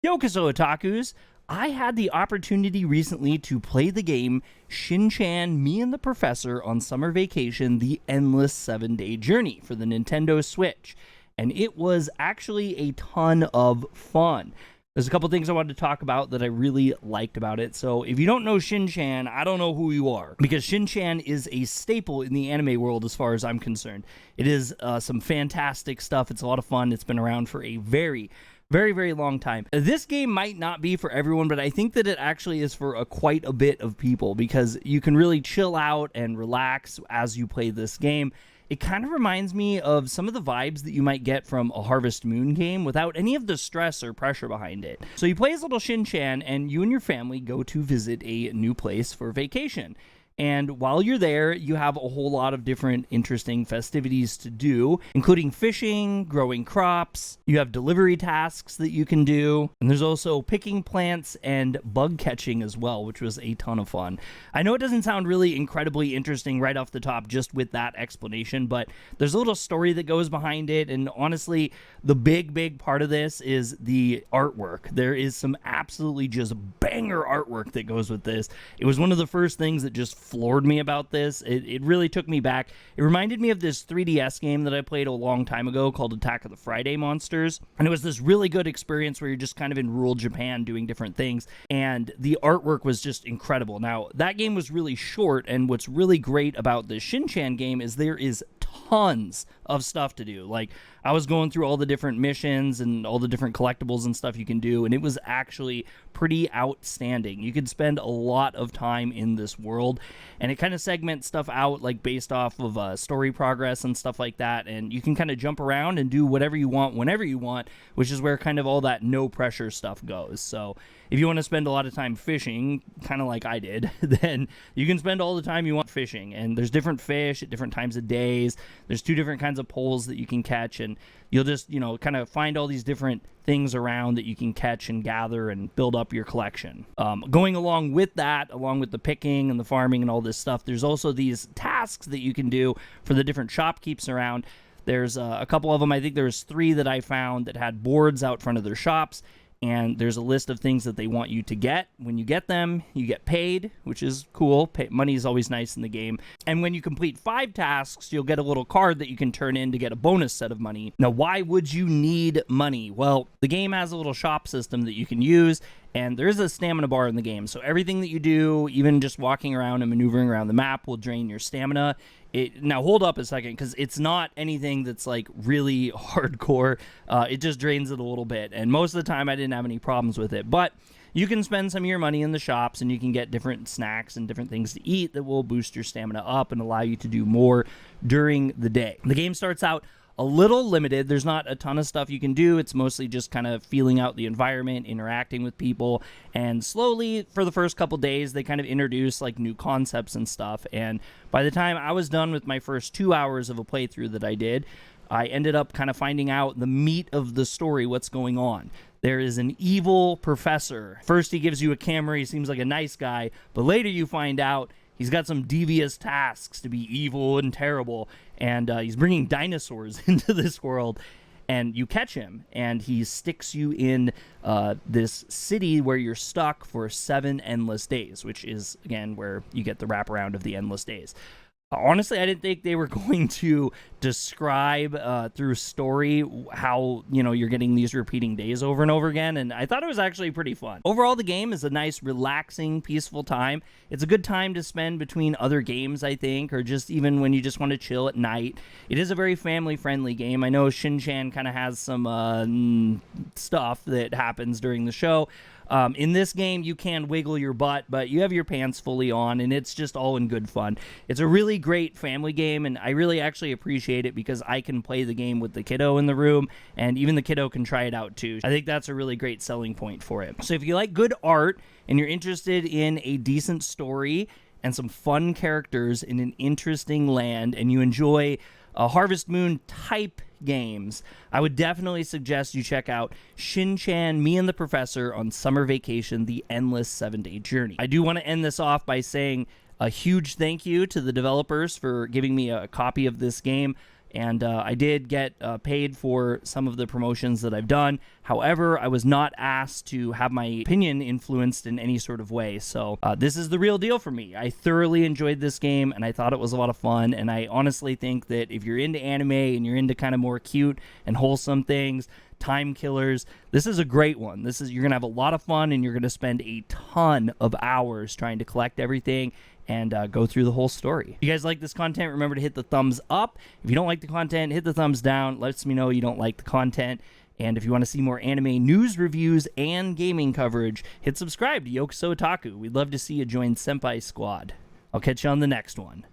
Yokoso Otakus! I had the opportunity recently to play the game Shinchan, Me and the Professor on Summer Vacation, The Endless 7-Day Journey for the Nintendo Switch, and it was actually a ton of fun. There's a couple things I wanted to talk about that I really liked about it. So if you don't know Shinchan, I don't know who you are, because Shinchan is a staple in the anime world as far as I'm concerned. It is some fantastic stuff. It's a lot of fun. It's been around for a very long time. This game might not be for everyone, but I think that it actually is for quite a bit of people, because you can really chill out and relax as you play this game. It kind of reminds me of some of the vibes that you might get from a Harvest Moon game without any of the stress or pressure behind it. So you play as little Shinchan, and you and your family go to visit a new place for vacation. And while you're there, you have a whole lot of different interesting festivities to do, including fishing, growing crops. You have delivery tasks that you can do. And there's also picking plants and bug catching as well, which was a ton of fun. I know it doesn't sound really incredibly interesting right off the top just with that explanation, but there's a little story that goes behind it. And honestly, the big part of this is the artwork. There is some absolutely just banger artwork that goes with this. It was one of the first things that just floored me about this. It really took me back. It reminded me of this 3DS game that I played a long time ago called Attack of the Friday Monsters. And it was this really good experience where you're just kind of in rural Japan doing different things. And the artwork was just incredible. Now, that game was really short. And what's really great about the Shinchan game is there is tons of stuff to do. Like, I was going through all the different missions and all the different collectibles and stuff you can do, and it was actually pretty outstanding. You could spend a lot of time in this world, and it kind of segments stuff out, like based off of story progress and stuff like that, and you can kind of jump around and do whatever you want whenever you want, which is where kind of all that no pressure stuff goes. So if you want to spend a lot of time fishing, kind of like I did, then you can spend all the time you want fishing. And there's different fish at different times of days. There's 2 different kinds of poles that you can catch, and you'll just, kind of find all these different things around that you can catch and gather and build up your collection. Going along with that, along with the picking and the farming and all this stuff, there's also these tasks that you can do for the different shopkeepers around. There's a couple of them. I think there's 3 that I found that had boards out front of their shops. And there's a list of things that they want you to get. When you get them, you get paid, which is cool. Money is always nice in the game. And when you complete 5 tasks, you'll get a little card that you can turn in to get a bonus set of money. Now, why would you need money? Well, the game has a little shop system that you can use, and there is a stamina bar in the game. So everything that you do, even just walking around and maneuvering around the map, will drain your stamina. Now, hold up a second, because it's not anything that's like really hardcore. It just drains it a little bit, and most of the time I didn't have any problems with it. But you can spend some of your money in the shops, and you can get different snacks and different things to eat that will boost your stamina up and allow you to do more during the day. The game starts out a little limited. There's not a ton of stuff you can do. It's mostly just kind of feeling out the environment, interacting with people, and slowly for the first couple days they kind of introduce like new concepts and stuff. And by the time I was done with my first 2 hours of a playthrough that I did, I ended up kind of finding out the meat of the story, what's going on. There is an evil professor. First he gives you a camera, he seems like a nice guy, but later you find out he's got some devious tasks to be evil and terrible, and he's bringing dinosaurs into this world, and you catch him, and he sticks you in this city where you're stuck for 7 endless days, which is, again, where you get the wraparound of the endless days. Honestly, I didn't think they were going to describe through story how, you're getting these repeating days over and over again, and I thought it was actually pretty fun. Overall, the game is a nice, relaxing, peaceful time. It's a good time to spend between other games, I think, or just even when you just want to chill at night. It is a very family-friendly game. I know Shinchan kind of has some stuff that happens during the show. In this game, you can wiggle your butt, but you have your pants fully on, and it's just all in good fun. It's a really great family game, and I really actually appreciate it because I can play the game with the kiddo in the room, and even the kiddo can try it out too. I think that's a really great selling point for it. So if you like good art and you're interested in a decent story and some fun characters in an interesting land, and you enjoy Harvest Moon type games, I would definitely suggest you check out Shinchan, Me and the Professor on Summer Vacation, The Endless 7-Day Journey. I do want to end this off by saying a huge thank you to the developers for giving me a copy of this game. And I did get paid for some of the promotions that I've done. However, I was not asked to have my opinion influenced in any sort of way. So this is the real deal for me. I thoroughly enjoyed this game, and I thought it was a lot of fun. And I honestly think that if you're into anime and you're into kind of more cute and wholesome things, time killers, this is a great one. You're gonna have a lot of fun, and you're gonna spend a ton of hours trying to collect everything and go through the whole story. If you guys like this content, remember to hit the thumbs up. If you don't like the content, hit the thumbs down. Lets me know you don't like the content. And if you want to see more anime news, reviews, and gaming coverage, hit subscribe to Otaku. We'd love to see you join Senpai Squad. I'll catch you on the next one.